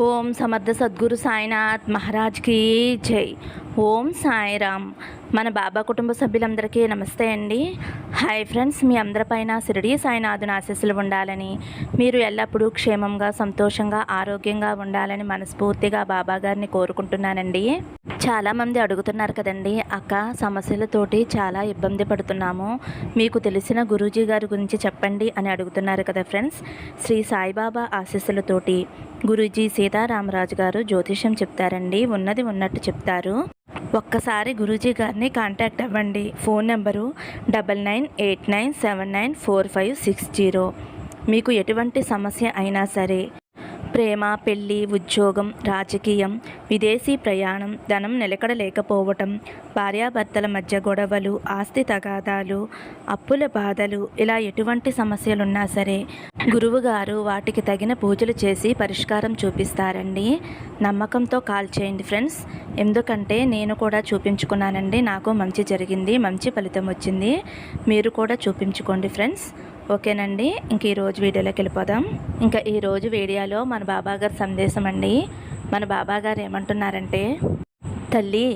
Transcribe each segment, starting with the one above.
ఓం సమర్థ సద్గురు సాయినాథ్ మహారాజ్కి జై. ఓం సాయిరామ్. మన బాబా కుటుంబ సభ్యులందరికీ నమస్తే అండి. హాయ్ ఫ్రెండ్స్, మీ అందరిపైన షిరిడి సాయినాథుని ఆశీస్సులు ఉండాలని, మీరు ఎల్లప్పుడూ క్షేమంగా సంతోషంగా ఆరోగ్యంగా ఉండాలని మనస్ఫూర్తిగా బాబా గారిని కోరుకుంటున్నానండి. చాలామంది అడుగుతున్నారు కదండి, అక్క సమస్యలతోటి చాలా ఇబ్బంది పడుతున్నాము, మీకు తెలిసిన గురూజీ గారి గురించి చెప్పండి అని అడుగుతున్నారు కదా ఫ్రెండ్స్. శ్రీ సాయిబాబా ఆశీస్సులతోటి గురూజీ సీతారామరాజు గారు జ్యోతిష్యం చెప్తారండి. ఉన్నది ఉన్నట్టు చెప్తారు. ఒక్కసారి గురూజీ గారిని కాంటాక్ట్ అవ్వండి. Phone number 9989794560. మీకు ఎటువంటి సమస్య అయినా సరే, ప్రేమ, పెళ్ళి, ఉద్యోగం, రాజకీయం, విదేశీ ప్రయాణం, ధనం నిలకడ లేకపోవటం, భార్యాభర్తల మధ్య గొడవలు, ఆస్తి తగాదాలు, అప్పుల బాధలు, ఇలా ఎటువంటి సమస్యలున్నా సరే గురువుగారు వాటికి తగిన పూజలు చేసి పరిష్కారం చూపిస్తారండి. నమ్మకంతో కాల్ చేయండి ఫ్రెండ్స్. ఎందుకంటే నేను కూడా చూపించుకున్నానండి, నాకు మంచి జరిగింది, మంచి ఫలితం వచ్చింది. మీరు కూడా చూపించుకోండి ఫ్రెండ్స్. ఓకేనండి. ఇంక ఈరోజు వీడియోలోకి వెళ్ళిపోదాం. ఇంకా ఈరోజు వీడియోలో మన బాబాగారి సందేశం అండి. మన బాబాగారు ఏమంటున్నారంటే, తల్లి,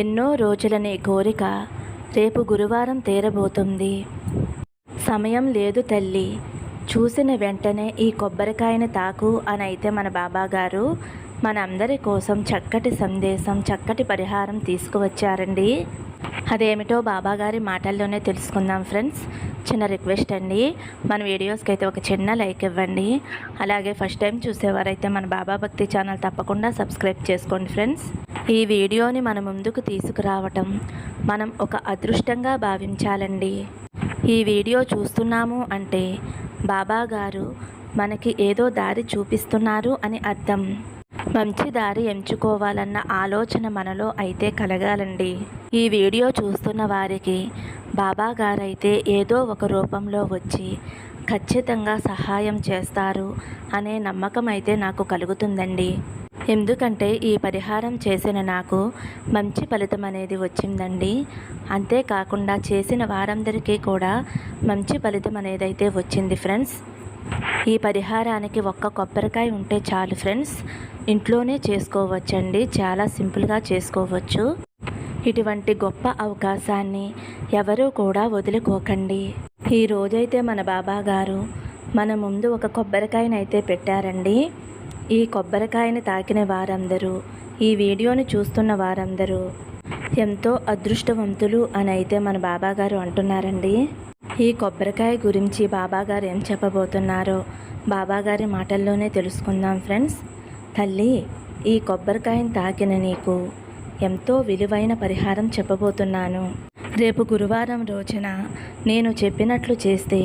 ఎన్నో రోజులని కోరిక రేపు గురువారం తీరబోతుంది. సమయం లేదు తల్లి, చూసిన వెంటనే ఈ కొబ్బరికాయని తాకు అని అయితే మన బాబాగారు మనందరి కోసం చక్కటి సందేశం, చక్కటి పరిహారం తీసుకువచ్చారండి. అదేమిటో బాబాగారి మాటల్లోనే తెలుసుకుందాం ఫ్రెండ్స్. చిన్న రిక్వెస్ట్ అండి, మన వీడియోస్కి అయితే ఒక చిన్న లైక్ ఇవ్వండి. అలాగే ఫస్ట్ టైం చూసేవారైతే మన బాబా భక్తి ఛానల్ తప్పకుండా సబ్స్క్రైబ్ చేసుకోండి ఫ్రెండ్స్. ఈ వీడియోని మన ముందుకు తీసుకురావటం మనం ఒక అదృష్టంగా భావించాలండి. ఈ వీడియో చూస్తున్నాము అంటే బాబాగారు మనకి ఏదో దారి చూపిస్తున్నారు అని అర్థం. మంచి దారి ఎంచుకోవాలన్న ఆలోచన మనలో అయితే కలగాలండి. ఈ వీడియో చూస్తున్న వారికి బాబా గారైతే ఏదో ఒక రూపంలో వచ్చి ఖచ్చితంగా సహాయం చేస్తారు అనే నమ్మకం అయితే నాకు కలుగుతుందండి. ఎందుకంటే ఈ పరిహారం చేసిన నాకు మంచి ఫలితం అనేది వచ్చిందండి. అంతేకాకుండా చేసిన వారందరికీ కూడా మంచి ఫలితం అనేది అయితే వచ్చింది ఫ్రెండ్స్. ఈ పరిహారానికి ఒక్క కొబ్బరికాయ ఉంటే చాలు ఫ్రెండ్స్. ఇంట్లోనే చేసుకోవచ్చండి, చాలా సింపుల్గా చేసుకోవచ్చు. ఇటువంటి గొప్ప అవకాశాన్ని ఎవరూ కూడా వదులుకోకండి. ఈ రోజైతే మన బాబా గారు మన ముందు ఒక కొబ్బరికాయనైతే పెట్టారండి. ఈ కొబ్బరికాయని తాకిన వారందరూ, ఈ వీడియోని చూస్తున్న వారందరూ ఎంతో అదృష్టవంతులు అని అయితే మన బాబా గారు అంటున్నారండి. ఈ కొబ్బరికాయ గురించి బాబాగారు ఏం చెప్పబోతున్నారో బాబాగారి మాటల్లోనే తెలుసుకుందాం ఫ్రెండ్స్. తల్లి, ఈ కొబ్బరికాయను తాకిన నీకు ఎంతో విలువైన పరిహారం చెప్పబోతున్నాను. రేపు గురువారం రోజున నేను చెప్పినట్లు చేస్తే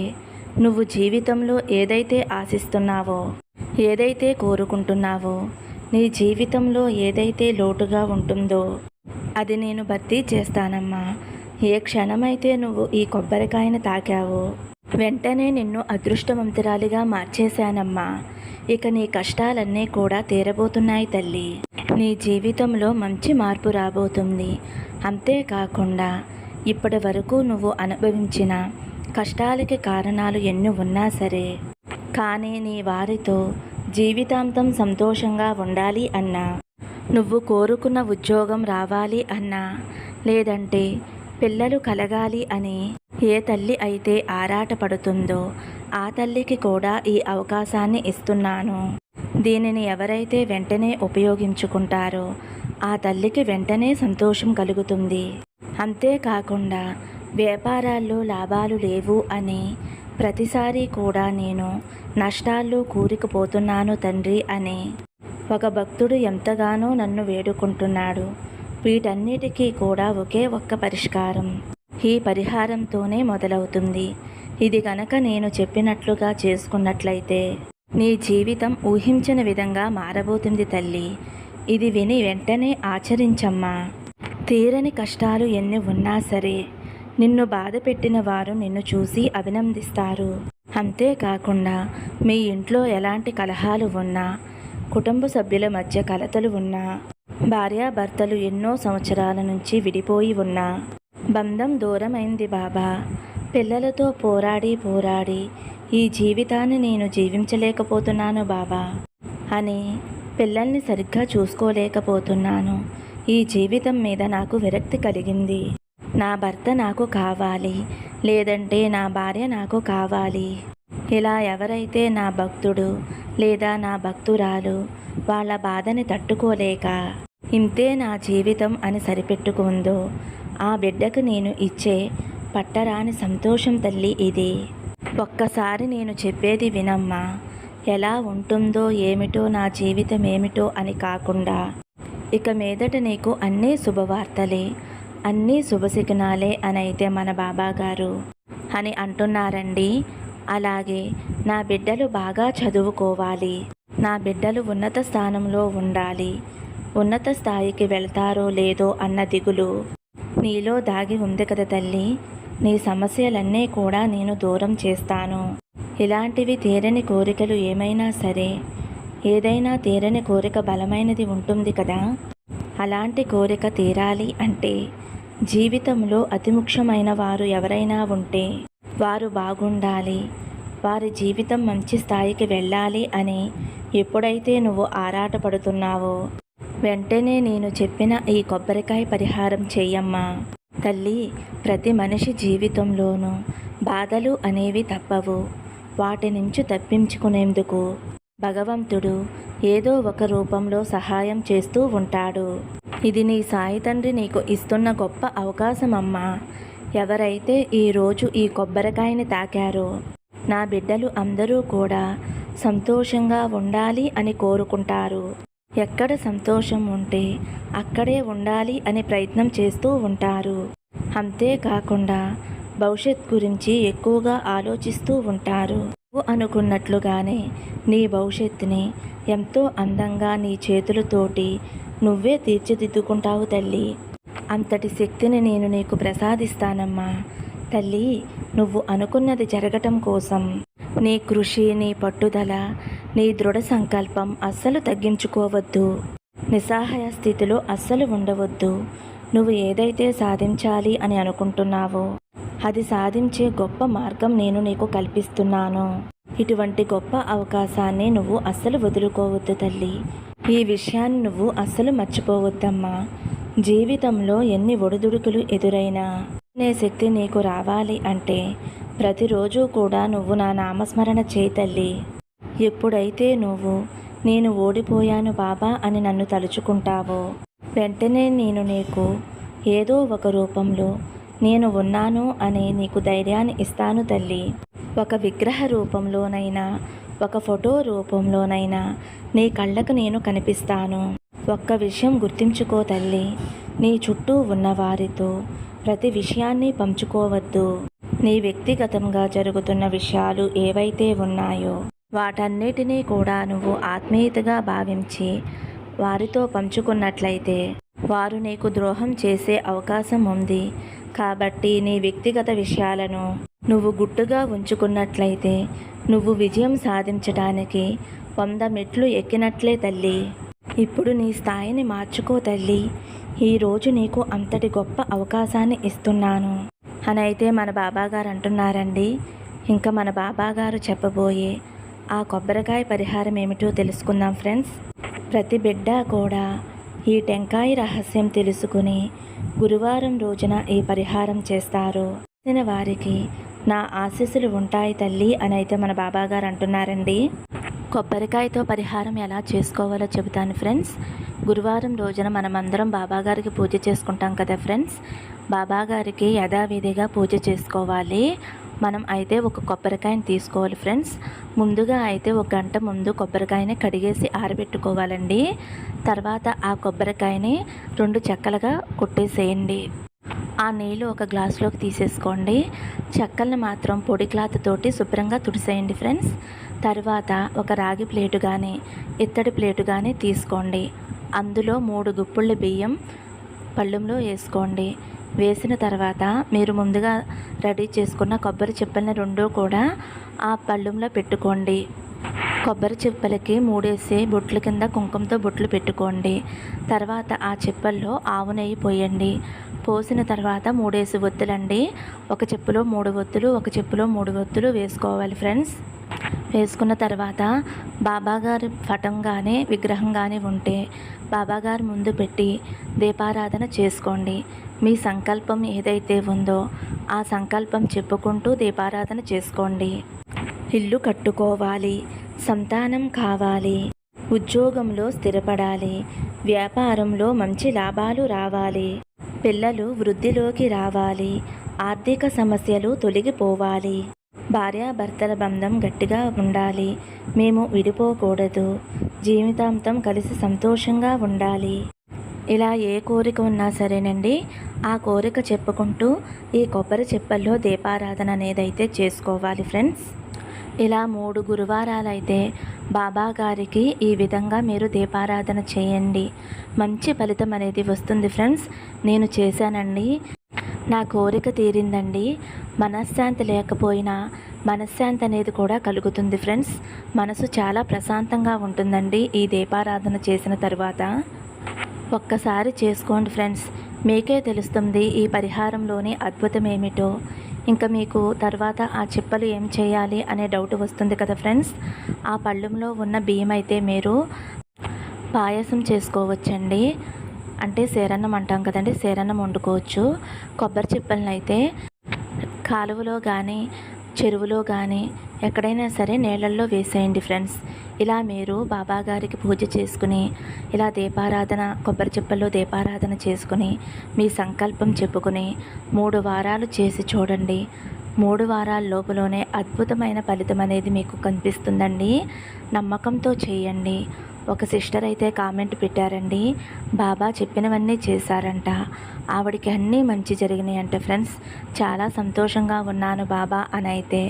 నువ్వు జీవితంలో ఏదైతే ఆశిస్తున్నావో, ఏదైతే కోరుకుంటున్నావో, నీ జీవితంలో ఏదైతే లోటుగా ఉంటుందో అది నేను భర్తీ చేస్తానమ్మా. ఏ క్షణమైతే నువ్వు ఈ కొబ్బరికాయను తాకావో వెంటనే నిన్ను అదృష్టవంతురాలిగా మార్చేశానమ్మా. ఇక నీ కష్టాలన్నీ కూడా తీరబోతున్నాయి తల్లి. నీ జీవితంలో మంచి మార్పు రాబోతుంది. అంతేకాకుండా ఇప్పటి వరకు నువ్వు అనుభవించిన కష్టాలకి కారణాలు ఎన్ని ఉన్నా సరే, కానీ నీ వారితో జీవితాంతం సంతోషంగా ఉండాలి అన్నా, నువ్వు కోరుకున్న ఉద్యోగం రావాలి అన్నా, లేదంటే పిల్లలు కలగాలి అని ఏ తల్లి అయితే ఆరాటపడుతుందో ఆ తల్లికి కూడా ఈ అవకాశాన్ని ఇస్తున్నాను. దీనిని ఎవరైతే వెంటనే ఉపయోగించుకుంటారో ఆ తల్లికి వెంటనే సంతోషం కలుగుతుంది. అంతేకాకుండా వ్యాపారాల్లో లాభాలు లేవు అని ప్రతిసారి కూడా నేను నష్టాల్లో కూరుకుపోతున్నాను తండ్రి అని ఒక భక్తుడు ఎంతగానో నన్ను వేడుకుంటున్నాడు. వీటన్నిటికీ కూడా ఒకే ఒక్క పరిష్కారం ఈ పరిహారంతోనే మొదలవుతుంది. ఇది గనక నేను చెప్పినట్లుగా చేసుకున్నట్లయితే నీ జీవితం ఊహించిన విధంగా మారబోతుంది తల్లి. ఇది విని వెంటనే ఆచరించమ్మా. తీరని కష్టాలు ఎన్ని ఉన్నా సరే నిన్ను బాధ పెట్టిన వారు నిన్ను చూసి అభినందిస్తారు. అంతేకాకుండా మీ ఇంట్లో ఎలాంటి కలహాలు ఉన్నా, కుటుంబ సభ్యుల మధ్య కలతలు ఉన్నా, భార్యాభర్తలు ఎన్నో సంవత్సరాల నుంచి విడిపోయి ఉన్నా, బంధం దూరమైంది బాబా, పిల్లలతో పోరాడి ఈ జీవితాన్ని నేను జీవించలేకపోతున్నాను బాబా అని పిల్లల్ని సరిగ్గా చూసుకోలేకపోతున్నాను. ఈ జీవితం మీద నాకు విరక్తి కలిగింది. నా భర్త నాకు కావాలి, లేదంటే నా భార్య నాకు కావాలి. ఇలా ఎవరైతే నా భక్తుడు లేదా నా భక్తురాలు వాళ్ళ బాధని తట్టుకోలేక ఇంతే నా జీవితం అని సరిపెట్టుకుందో ఆ బిడ్డకు నేను ఇచ్చే పట్టరాని సంతోషం తల్లి ఇది. ఒక్కసారి నేను చెప్పేది వినమ్మా. ఎలా ఉంటుందో ఏమిటో నా జీవితం ఏమిటో అని కాకుండా ఇక మీదట నీకు అన్నీ శుభవార్తలే, అన్నీ శుభశకునాలే అని అయితే మన బాబాగారు అని అంటున్నారండి. అలాగే నా బిడ్డలు బాగా చదువుకోవాలి, నా బిడ్డలు ఉన్నత స్థానంలో ఉండాలి, ఉన్నత స్థాయికి వెళ్తారో లేదో అన్న దిగులు నీలో దాగి ఉంది కదా తల్లి. నీ సమస్యలన్నీ కూడా నేను దూరం చేస్తాను. ఇలాంటివి తీరని కోరికలు ఏమైనా సరే, ఏదైనా తీరని కోరిక బలమైనది ఉంటుంది కదా. అలాంటి కోరిక తీరాలి అంటే జీవితంలో అతి ముఖ్యమైన వారు ఎవరైనా ఉంటే వారు బాగుండాలి, వారి జీవితం మంచి స్థాయికి వెళ్ళాలి అని ఎప్పుడైతే నువ్వు ఆరాటపడుతున్నావో వెంటనే నేను చెప్పిన ఈ కొబ్బరికాయ పరిహారం చెయ్యమ్మా. తల్లి, ప్రతి మనిషి జీవితంలోనూ బాధలు అనేవి తప్పవు. వాటి నుంచి తప్పించుకునేందుకు భగవంతుడు ఏదో ఒక రూపంలో సహాయం చేస్తూ ఉంటాడు. ఇది నీ సాయి తండ్రి నీకు ఇస్తున్న గొప్ప అవకాశం అమ్మా. ఎవరైతే ఈరోజు ఈ కొబ్బరికాయని తాకారో నా బిడ్డలు అందరూ కూడా సంతోషంగా ఉండాలి అని కోరుకుంటారు. ఎక్కడ సంతోషం ఉంటే అక్కడే ఉండాలి అని ప్రయత్నం చేస్తూ ఉంటారు. అంతేకాకుండా భవిష్యత్ గురించి ఎక్కువగా ఆలోచిస్తూ ఉంటారు. నువ్వు అనుకున్నట్లుగానే నీ భవిష్యత్తుని ఎంతో అందంగా నీ చేతులతోటి నువ్వే తీర్చిదిద్దుకుంటావు తల్లి. అంతటి శక్తిని నేను నీకు ప్రసాదిస్తానమ్మా. తల్లి, నువ్వు అనుకున్నది జరగటం కోసం నీ కృషి, నీ పట్టుదల, నీ దృఢ సంకల్పం అస్సలు తగ్గించుకోవద్దు. నిస్సహాయ స్థితిలో అస్సలు ఉండవద్దు. నువ్వు ఏదైతే సాధించాలి అని అనుకుంటున్నావో అది సాధించే గొప్ప మార్గం నేను నీకు కల్పిస్తున్నాను. ఇటువంటి గొప్ప అవకాశాన్ని నువ్వు అస్సలు వదులుకోవద్దు తల్లి. ఈ విషయాన్ని నువ్వు అస్సలు మర్చిపోవద్దమ్మా. జీవితంలో ఎన్ని ఒడిదుడుకులు ఎదురైనా నే శక్తి నీకు రావాలి అంటే ప్రతిరోజు కూడా నువ్వు నా నామస్మరణ చేయి తల్లి. ఎప్పుడైతే నువ్వు నేను ఓడిపోయాను బాబా అని నన్ను తలుచుకుంటావో వెంటనే నేను నీకు ఏదో ఒక రూపంలో నేను ఉన్నాను అని నీకు ధైర్యాన్ని ఇస్తాను తల్లి. ఒక విగ్రహ రూపంలోనైనా, ఒక ఫోటో రూపంలోనైనా నీ కళ్ళకు నేను కనిపిస్తాను. ఒక్క విషయం గుర్తుంచుకో తల్లి, నీ చుట్టూ ఉన్నవారితో ప్రతి విషయాన్ని పంచుకోవద్దు. నీ వ్యక్తిగతంగా జరుగుతున్న విషయాలు ఏవైతే ఉన్నాయో వాటన్నిటినీ కూడా నువ్వు ఆత్మీయతగా భావించి వారితో పంచుకున్నట్లయితే వారు నీకు ద్రోహం చేసే అవకాశం ఉంది. కాబట్టి నీ వ్యక్తిగత విషయాలను నువ్వు గుట్టుగా ఉంచుకున్నట్లయితే నువ్వు విజయం సాధించడానికి 100 మెట్లు ఎక్కినట్లే తల్లి. ఇప్పుడు నీ స్థాయిని మార్చుకో తల్లి. ఈరోజు నీకు అంతటి గొప్ప అవకాశాన్ని ఇస్తున్నాను అని అయితే మన బాబాగారు అంటున్నారండి. ఇంకా మన బాబాగారు చెప్పబోయే ఆ కొబ్బరికాయ పరిహారం ఏమిటో తెలుసుకుందాం ఫ్రెండ్స్. ప్రతి బిడ్డ కూడా ఈ టెంకాయ రహస్యం తెలుసుకుని గురువారం రోజున ఈ పరిహారం చేస్తారు. చేసిన వారికి నా ఆశీస్సులు ఉంటాయి తల్లి అని అయితే మన బాబాగారు అంటున్నారండి. కొబ్బరికాయతో పరిహారం ఎలా చేసుకోవాలో చెబుతాను ఫ్రెండ్స్. గురువారం రోజున మనమందరం బాబాగారికి పూజ చేసుకుంటాం కదా ఫ్రెండ్స్. బాబాగారికి యథావిధిగా పూజ చేసుకోవాలి. మనం అయితే ఒక కొబ్బరికాయని తీసుకోవాలి ఫ్రెండ్స్. ముందుగా అయితే 1 గంట ముందు కొబ్బరికాయని కడిగేసి ఆరబెట్టుకోవాలండి. తర్వాత ఆ కొబ్బరికాయని 2 చెక్కలుగా కొట్టేసేయండి. ఆ నీళ్ళు ఒక గ్లాసులోకి తీసేసుకోండి. చెక్కల్ని మాత్రం పొడి క్లాత్ తోటి శుభ్రంగా తుడిసేయండి ఫ్రెండ్స్. తర్వాత ఒక రాగి ప్లేటు కానీ ఇత్తడి ప్లేటు కానీ తీసుకోండి. అందులో 3 గుప్పుళ్ళ బియ్యం పళ్ళెంలో వేసుకోండి. వేసిన తర్వాత మీరు ముందుగా రెడీ చేసుకున్న కొబ్బరి చిప్పల్ని 2 కూడా ఆ పళ్ళెంలో పెట్టుకోండి. కొబ్బరి చిప్పలకి 3 బొట్ల కింద కుంకుమతో బొట్లు పెట్టుకోండి. తర్వాత ఆ చిప్పల్లో ఆవు నెయ్యి పోయండి. పోసిన తర్వాత 3 ఒత్తులండి. ఒక చెప్పులో 3 ఒత్తులు, ఒక చెప్పులో 3 ఒత్తులు వేసుకోవాలి ఫ్రెండ్స్. వేసుకున్న తర్వాత బాబాగారి పటం కానీ విగ్రహం కానీ ఉంటే బాబాగారి ముందు పెట్టి దీపారాధన చేసుకోండి. మీ సంకల్పం ఏదైతే ఉందో ఆ సంకల్పం చెప్పుకుంటూ దీపారాధన చేసుకోండి. ఇల్లు కట్టుకోవాలి, సంతానం కావాలి, ఉద్యోగంలో స్థిరపడాలి, వ్యాపారంలో మంచి లాభాలు రావాలి, పిల్లలు వృద్ధిలోకి రావాలి, ఆర్థిక సమస్యలు తొలగిపోవాలి, భార్యాభర్తల బంధం గట్టిగా ఉండాలి, మేము విడిపోకూడదు, జీవితాంతం కలిసి సంతోషంగా ఉండాలి. ఇలా ఏ కోరిక ఉన్నా సరేనండి, ఆ కోరిక చెప్పుకుంటూ ఈ కొబ్బరి చిప్పల్లో దీపారాధన అనేదైతే చేసుకోవాలి ఫ్రెండ్స్. ఇలా 3 గురువారాలైతే బాబా గారికి ఈ విధంగా మీరు దీపారాధన చేయండి. మంచి ఫలితం అనేది వస్తుంది ఫ్రెండ్స్. నేను చేశానండి, నా కోరిక తీరిందండి. మనశ్శాంతి లేకపోయినా మనశ్శాంతి అనేది కూడా కలుగుతుంది ఫ్రెండ్స్. మనసు చాలా ప్రశాంతంగా ఉంటుందండి ఈ దీపారాధన చేసిన తర్వాత. ఒక్కసారి చేసుకోండి ఫ్రెండ్స్, మీకే తెలుస్తుంది ఈ పరిహారంలోని అద్భుతం ఏమిటో. ఇంకా మీకు తర్వాత ఆ చిప్పలు ఏం చేయాలి అనే డౌట్ వస్తుంది కదా ఫ్రెండ్స్. ఆ పళ్ళెంలో ఉన్న బియ్యం అయితే మీరు పాయసం చేసుకోవచ్చండి. అంటే సేరన్నం అంటాం కదండి, సేరన్నం వండుకోవచ్చు. కొబ్బరి చిప్పలను అయితే కాలువలో కానీ చెరువులో కానీ ఎక్కడైనా సరే నీళ్ళల్లో వేసేయండి ఫ్రెండ్స్. ఇలా మీరు బాబాగారికి పూజ చేసుకుని ఇలా దీపారాధన కొబ్బరి చిప్పల్లో దీపారాధన చేసుకుని మీ సంకల్పం చెప్పుకుని 3 వారాలు చేసి చూడండి. 3 వారాల లోపులోనే అద్భుతమైన ఫలితం అనేది మీకు కనిపిస్తుందండి. నమ్మకంతో చేయండి. ఒక సిస్టర్ అయితే కామెంట్ పెట్టారండి, బాబా చెప్పినవన్నీ చేశారంట, ఆవిడకి అన్నీ మంచి జరిగినాయంట ఫ్రెండ్స్. చాలా సంతోషంగా ఉన్నాను బాబా అని అయితే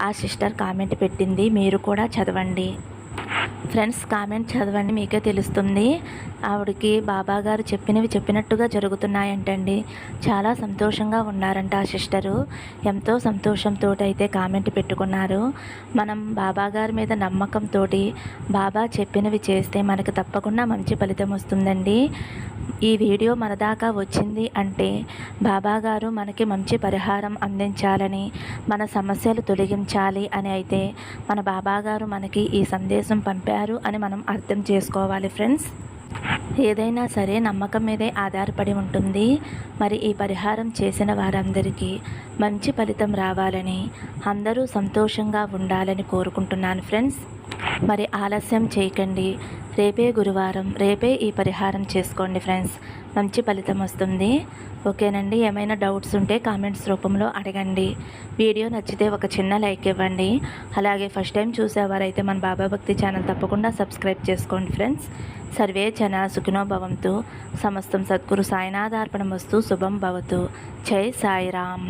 ఆ సిస్టర్ కామెంట్ పెట్టింది. మీరు కూడా చదవండి ఫ్రెండ్స్, కామెంట్ చదవండి, మీకే తెలుస్తుంది. ఆవిడకి బాబా గారు చెప్పినవి చెప్పినట్టుగా జరుగుతున్నాయంటండి. చాలా సంతోషంగా ఉన్నారంట ఆ సిస్టరు. ఎంతో సంతోషంతో అయితే కామెంట్ పెట్టుకున్నారు. మనం బాబా గారి మీద నమ్మకంతో బాబా చెప్పినవి చేస్తే మనకు తప్పకుండా మంచి ఫలితం వస్తుందండి. ఈ వీడియో మన దాకా వచ్చింది అంటే బాబా గారు మనకి మంచి పరిహారం అందించాలని, మన సమస్యలు తొలగించాలి అని అయితే మన బాబా గారు మనకి ఈ సందేశం పంపారు అని మనం అర్థం చేసుకోవాలి ఫ్రెండ్స్. ఏదైనా సరే నమ్మకం మీదే ఆధారపడి ఉంటుంది. మరి ఈ పరిహారం చేసిన వారందరికీ మంచి ఫలితం రావాలని, అందరూ సంతోషంగా ఉండాలని కోరుకుంటున్నాను ఫ్రెండ్స్. మరి ఆలస్యం చేయకండి, రేపే గురువారం, రేపే ఈ పరిహారం చేసుకోండి ఫ్రెండ్స్. మంచి ఫలితం వస్తుంది. ఓకేనండి. ఏమైనా డౌట్స్ ఉంటే కామెంట్స్ రూపంలో అడగండి. వీడియో నచ్చితే ఒక చిన్న లైక్ ఇవ్వండి. అలాగే ఫస్ట్ టైం చూసేవారైతే మన బాబా భక్తి ఛానల్ తప్పకుండా సబ్స్క్రైబ్ చేసుకోండి ఫ్రెండ్స్. సర్వే జన సుఖినో భవంతు. సమస్తం సద్గురు సాయినాథార్పణమస్తు. శుభం భవతు. జై సాయిరామ్.